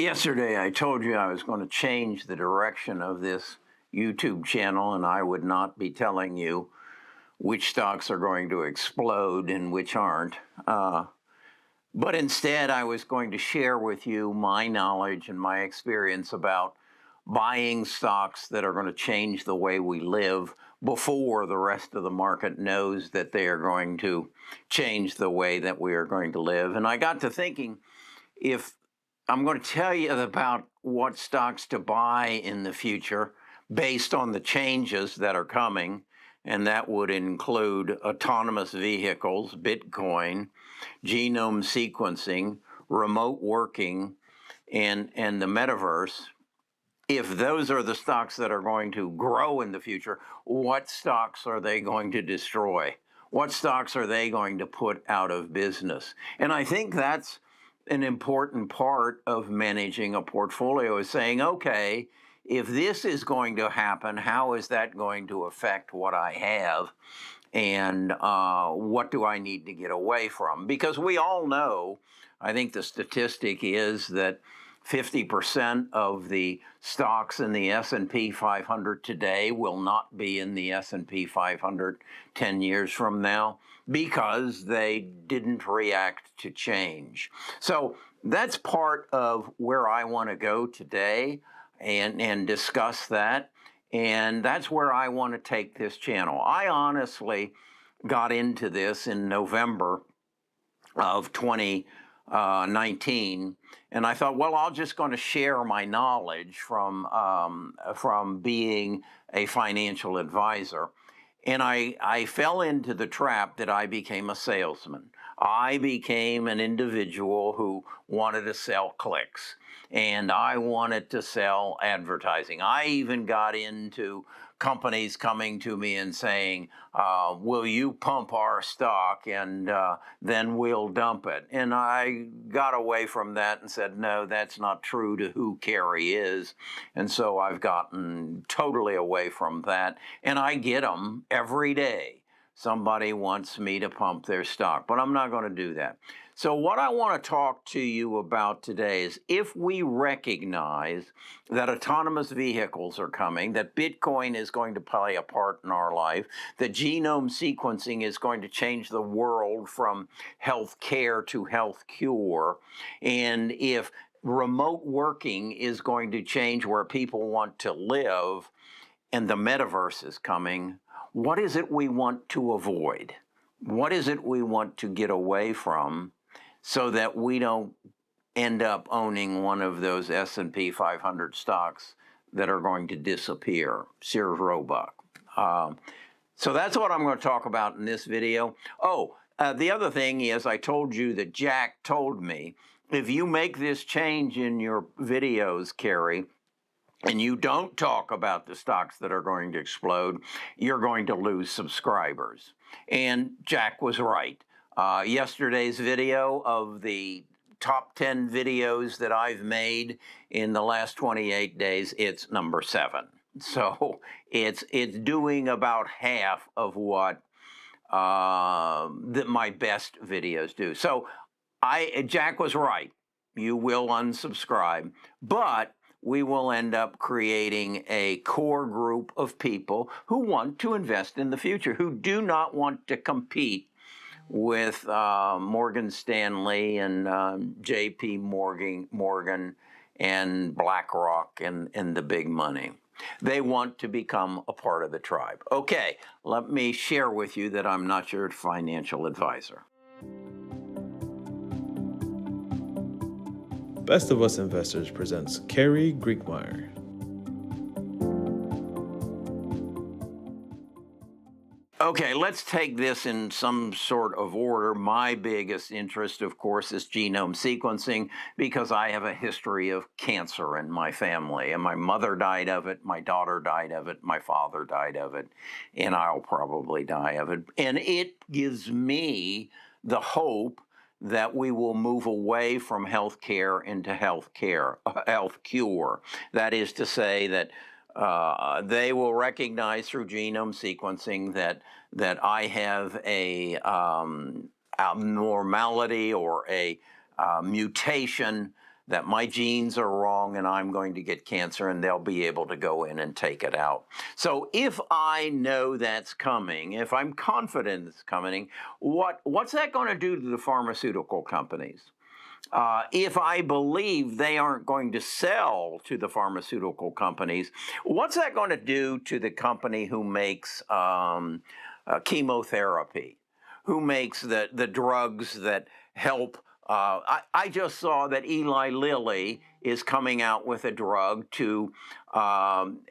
Yesterday, I told you I was going to change the direction of this YouTube channel, and I would not be telling you which stocks are going to explode and which aren't. But instead, I was going to share with you my knowledge and my experience about buying stocks that are going to change the way we live before the rest of the market knows that they are going to change the way that we are going to live. And I got to thinking, if I'm going to tell you about what stocks to buy in the future based on the changes that are coming, and that would include autonomous vehicles, Bitcoin, genome sequencing, remote working, and the Metaverse. If those are the stocks that are going to grow in the future, what stocks are they going to destroy? What stocks are they going to put out of business? And I think that's an important part of managing a portfolio, is saying, okay, if this is going to happen, how is that going to affect what I have? And what do I need to get away from? Because we all know, I think the statistic is that 50% of the stocks in the S&P 500 today will not be in the S&P 500 10 years from now because they didn't react to change. So that's part of where I want to go today and discuss that. And that's where I want to take this channel. I honestly got into this in November of 2019, and I thought, well, I'm just going to share my knowledge from being a financial advisor. And I fell into the trap that I became a salesman. I became an individual who wanted to sell clicks, and I wanted to sell advertising. I even got into companies coming to me and saying, will you pump our stock and then we'll dump it? And I got away from that and said, no, that's not true to who Carrie is. And so I've gotten totally away from that. And I get them every day. Somebody wants me to pump their stock, but I'm not going to do that. So what I want to talk to you about today is, if we recognize that autonomous vehicles are coming, that Bitcoin is going to play a part in our life, that genome sequencing is going to change the world from health care to health cure, and if remote working is going to change where people want to live, and the Metaverse is coming, what is it we want to avoid? What is it we want to get away from so that we don't end up owning one of those S&P 500 stocks that are going to disappear? Sears Roebuck. So that's what I'm going to talk about in this video. The other thing is, I told you that Jack told me, if you make this change in your videos, Carrie, and you don't talk about the stocks that are going to explode, you're going to lose subscribers. And Jack was right. Yesterday's video of the top 10 videos that I've made in the last 28 days, it's number 7. So it's doing about half of what my best videos do. So Jack was right. You will unsubscribe, but we will end up creating a core group of people who want to invest in the future, who do not want to compete with Morgan Stanley and JP Morgan and BlackRock and the big money. They want to become a part of the tribe. Okay, let me share with you that I'm not your financial advisor. Best of Us Investors presents Carrie Griegmeyer. Okay, let's take this in some sort of order. My biggest interest, of course, is genome sequencing, because I have a history of cancer in my family. And my mother died of it, my daughter died of it, my father died of it, and I'll probably die of it. And it gives me the hope that we will move away from health care into health cure. That is to say that they will recognize through genome sequencing that I have a abnormality or a mutation that my genes are wrong and I'm going to get cancer, and they'll be able to go in and take it out. So if I know that's coming, if I'm confident it's coming, what's that going to do to the pharmaceutical companies? If I believe they aren't going to sell to the pharmaceutical companies, what's that going to do to the company who makes chemotherapy, who makes the drugs that help? I just saw that Eli Lilly is coming out with a drug to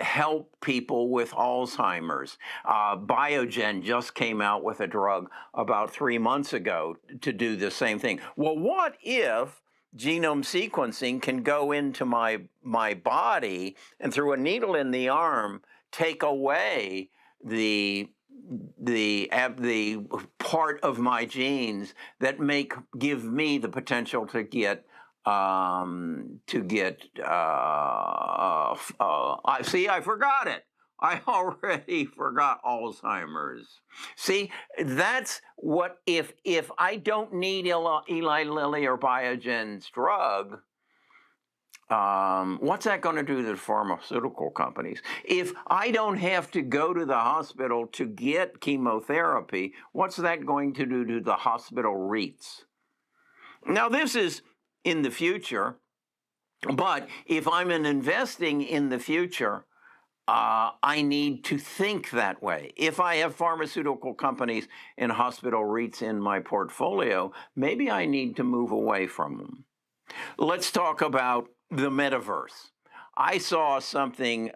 help people with Alzheimer's. Biogen just came out with a drug about 3 months ago to do the same thing. Well, what if genome sequencing can go into my body and through a needle in the arm take away the part of my genes that give me the potential to get I forgot it. I already forgot Alzheimer's. See, that's what if I don't need Eli Lilly or Biogen's drug, what's that going to do to the pharmaceutical companies? If I don't have to go to the hospital to get chemotherapy, what's that going to do to the hospital REITs? Now, this is in the future, but if I'm investing in the future, I need to think that way. If I have pharmaceutical companies and hospital REITs in my portfolio, maybe I need to move away from them. Let's talk about the metaverse. I saw something.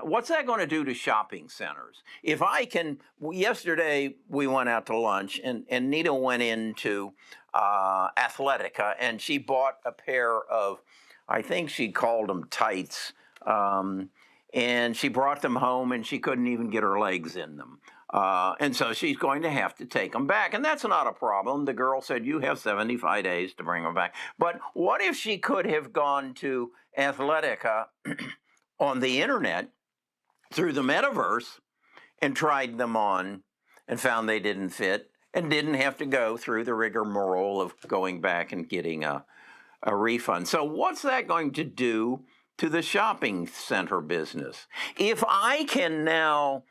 What's that going to do to shopping centers? If I can, yesterday we went out to lunch, and Nita went into Athletica, and she bought a pair of, I think she called them tights, and she brought them home, and she couldn't even get her legs in them. And so she's going to have to take them back. And that's not a problem. The girl said, you have 75 days to bring them back. But what if she could have gone to Athletica on the internet through the metaverse and tried them on and found they didn't fit and didn't have to go through the rigmarole of going back and getting a refund? So what's that going to do to the shopping center business? If I can now,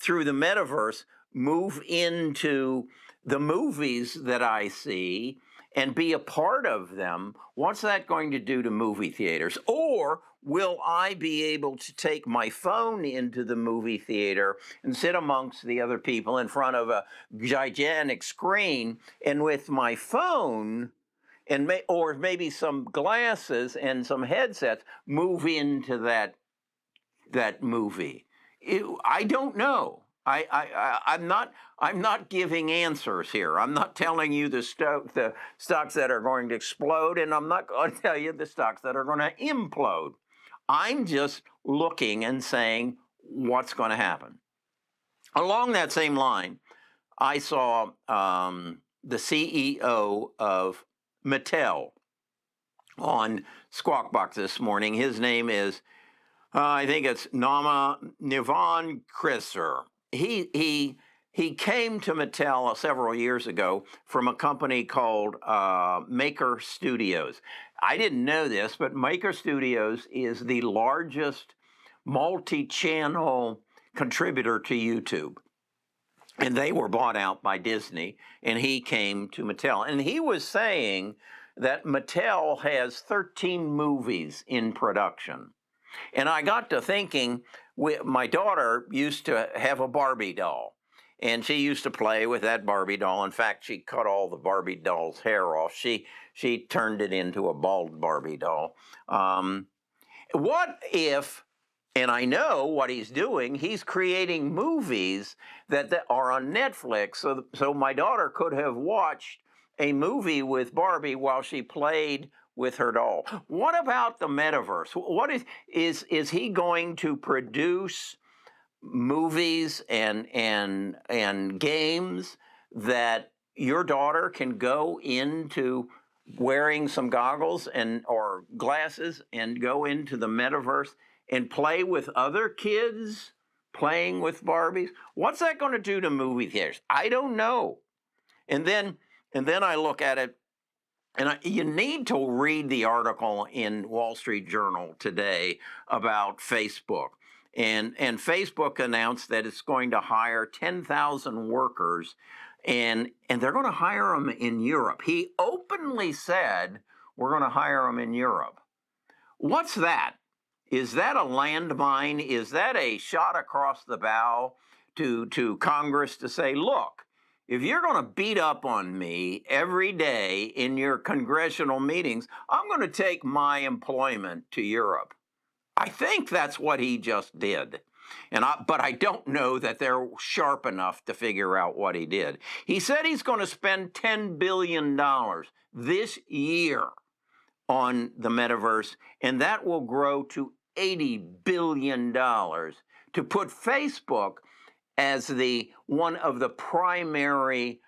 through the metaverse, move into the movies that I see and be a part of them, what's that going to do to movie theaters? Or will I be able to take my phone into the movie theater and sit amongst the other people in front of a gigantic screen, and with my phone or maybe some glasses and some headsets move into that movie? I don't know. I'm not giving answers here. I'm not telling you the stocks that are going to explode, and I'm not going to tell you the stocks that are going to implode. I'm just looking and saying what's going to happen. Along that same line, I saw the CEO of Mattel on Squawk Box this morning. His name is, I think it's Nivan Krisser. He came to Mattel several years ago from a company called Maker Studios. I didn't know this, but Maker Studios is the largest multi-channel contributor to YouTube. And they were bought out by Disney, and he came to Mattel. And he was saying that Mattel has 13 movies in production. And I got to thinking, my daughter used to have a Barbie doll, and she used to play with that Barbie doll. In fact, she cut all the Barbie doll's hair off. She turned it into a bald Barbie doll. What if, and I know what he's doing, he's creating movies that are on Netflix, so my daughter could have watched a movie with Barbie while she played with her doll. What about the metaverse? What is he going to produce movies and games that your daughter can go into wearing some goggles or glasses and go into the metaverse and play with other kids playing with Barbies? What's that going to do to movie theaters? I don't know. And then I look at it And you need to read the article in Wall Street Journal today about Facebook. And Facebook announced that it's going to hire 10,000 workers, and they're going to hire them in Europe. He openly said, we're going to hire them in Europe. What's that? Is that a landmine? Is that a shot across the bow to Congress to say, look, if you're going to beat up on me every day in your congressional meetings, I'm going to take my employment to Europe? I think that's what he just did. But I don't know that they're sharp enough to figure out what he did. He said he's going to spend $10 billion this year on the metaverse, and that will grow to $80 billion to put Facebook as one of the primary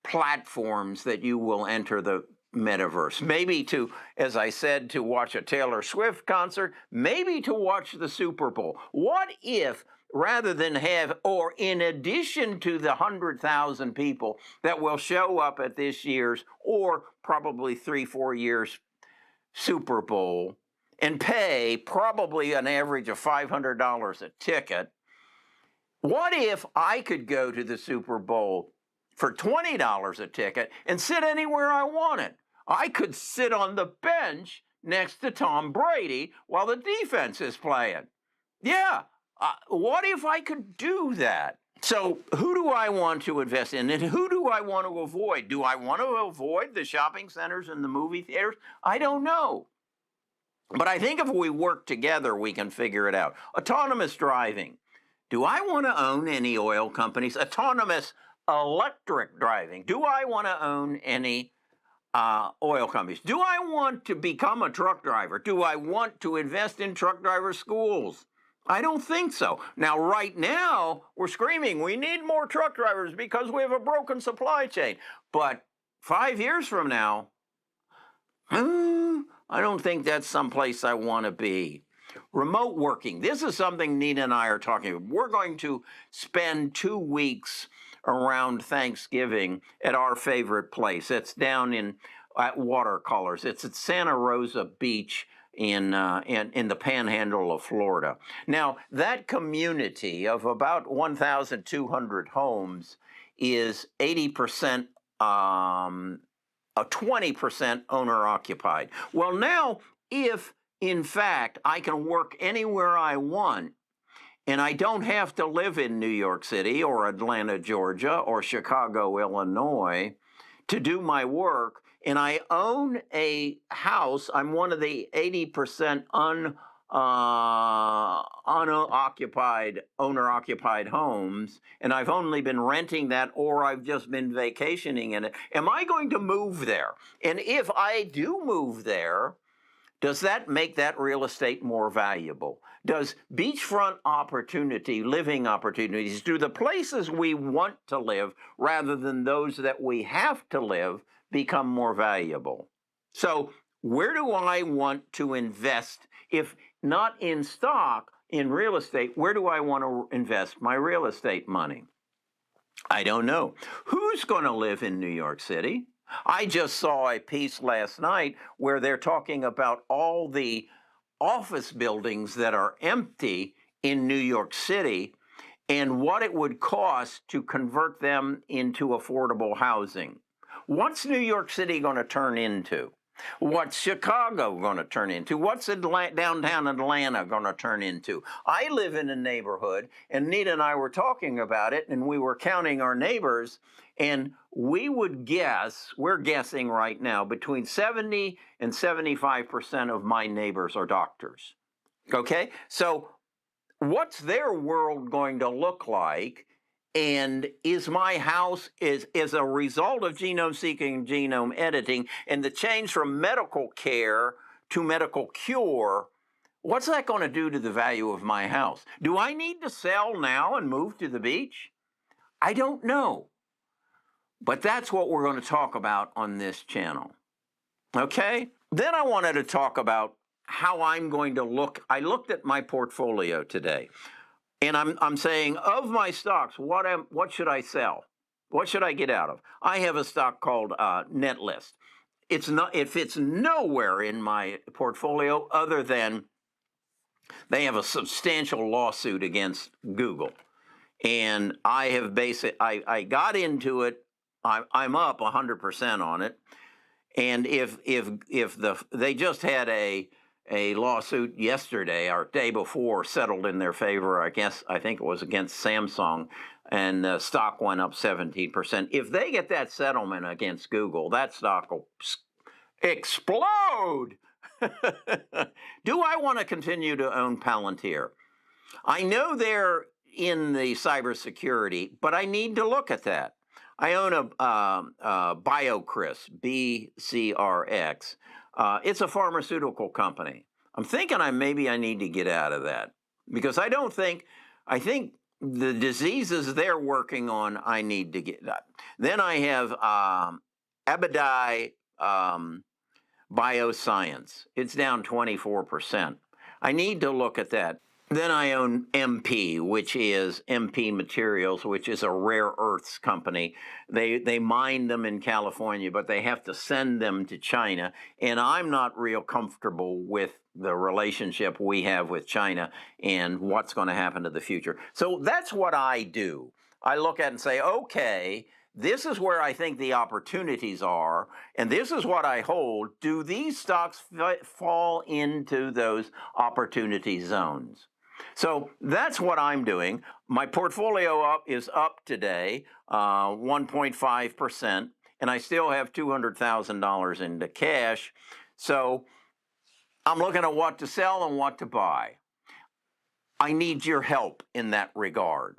platforms that you will enter the metaverse. Maybe to, as I said, to watch a Taylor Swift concert, maybe to watch the Super Bowl. What if, rather than have, or in addition to the 100,000 people that will show up at this year's, or probably 3-4 years Super Bowl, and pay probably an average of $500 a ticket, what if I could go to the Super Bowl for $20 a ticket and sit anywhere I wanted? I could sit on the bench next to Tom Brady while the defense is playing. Yeah, what if I could do that? So who do I want to invest in, and who do I want to avoid? Do I want to avoid the shopping centers and the movie theaters? I don't know. But I think if we work together, we can figure it out. Autonomous driving. Do I want to own any oil companies? Autonomous electric driving. Do I want to own any oil companies? Do I want to become a truck driver? Do I want to invest in truck driver schools? I don't think so. Now, right now, we're screaming, we need more truck drivers because we have a broken supply chain. But 5 years from now, I don't think that's someplace I want to be. Remote working. This is something Nina and I are talking about. We're going to spend 2 weeks around Thanksgiving at our favorite place. It's down at Watercolors. It's at Santa Rosa Beach in the panhandle of Florida. Now, that community of about 1,200 homes is 80%, 20% owner-occupied. Well, now, if in fact I can work anywhere I want, and I don't have to live in New York City or Atlanta, Georgia, or Chicago, Illinois, to do my work, and I own a house, I'm one of the 80% unoccupied, owner-occupied homes, and I've only been renting that, or I've just been vacationing in it. Am I going to move there? And if I do move there, does that make that real estate more valuable? Does beachfront opportunity, living opportunities, do the places we want to live rather than those that we have to live become more valuable? So where do I want to invest? If not in stock, in real estate, where do I want to invest my real estate money? I don't know. Who's going to live in New York City? I just saw a piece last night where they're talking about all the office buildings that are empty in New York City and what it would cost to convert them into affordable housing. What's New York City going to turn into? What's Chicago going to turn into? What's downtown Atlanta going to turn into? I live in a neighborhood, and Nita and I were talking about it, and we were counting our neighbors, and we would guess, we're guessing right now, between 70 and 75% of my neighbors are doctors. Okay? So what's their world going to look like? And is my house, is a result of genome seeking, genome editing, and the change from medical care to medical cure, what's that going to do to the value of my house? Do I need to sell now and move to the beach? I don't know. But that's what we're going to talk about on this channel. Okay? Then I wanted to talk about how I'm going to look. I looked at my portfolio today. And I'm saying, of my stocks, what should I sell? What should I get out of? I have a stock called NetList. it fits nowhere in my portfolio other than they have a substantial lawsuit against Google. And I got into it. I'm up 100% on it. And if they just had a lawsuit yesterday or day before settled in their favor, I think it was against Samsung, and the stock went up 17%. If they get that settlement against Google, that stock will explode. Do I want to continue to own Palantir? I know they're in the cybersecurity, but I need to look at that. I own a BioCris, BCRX. It's a pharmaceutical company. I'm thinking maybe I need to get out of that because I think the diseases they're working on, I need to get out. Then I have Abadi Bioscience. It's down 24%. I need to look at that. Then I own MP, which is MP Materials, which is a rare earths company. They mine them in California, but they have to send them to China. And I'm not real comfortable with the relationship we have with China and what's going to happen to the future. So that's what I do. I look at it and say, okay, this is where I think the opportunities are, and this is what I hold. Do these stocks fall into those opportunity zones? So that's what I'm doing. My portfolio is up today, 1.5%, and I still have $200,000 into cash. So I'm looking at what to sell and what to buy. I need your help in that regard.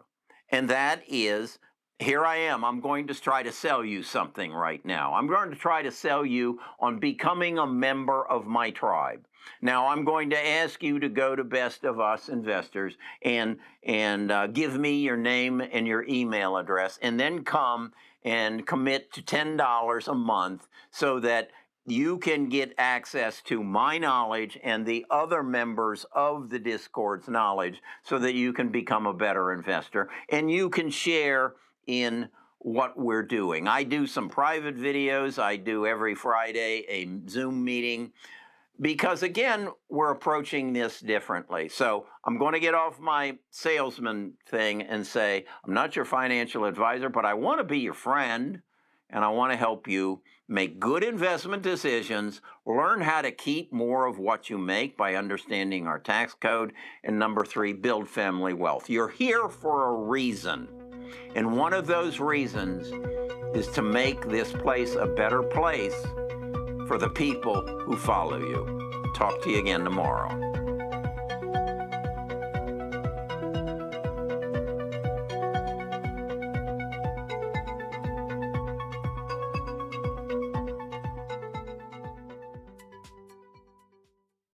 And that is, here I am. I'm going to try to sell you something right now. I'm going to try to sell you on becoming a member of my tribe. Now, I'm going to ask you to go to Best of Us Investors and give me your name and your email address, and then come and commit to $10 a month so that you can get access to my knowledge and the other members of the Discord's knowledge so that you can become a better investor and you can share in what we're doing. I do some private videos. I do every Friday a Zoom meeting because, again, we're approaching this differently. So I'm going to get off my salesman thing and say, I'm not your financial advisor, but I want to be your friend, and I want to help you make good investment decisions, learn how to keep more of what you make by understanding our tax code, and number 3, build family wealth. You're here for a reason, and one of those reasons is to make this place a better place for the people who follow you. Talk to you again tomorrow.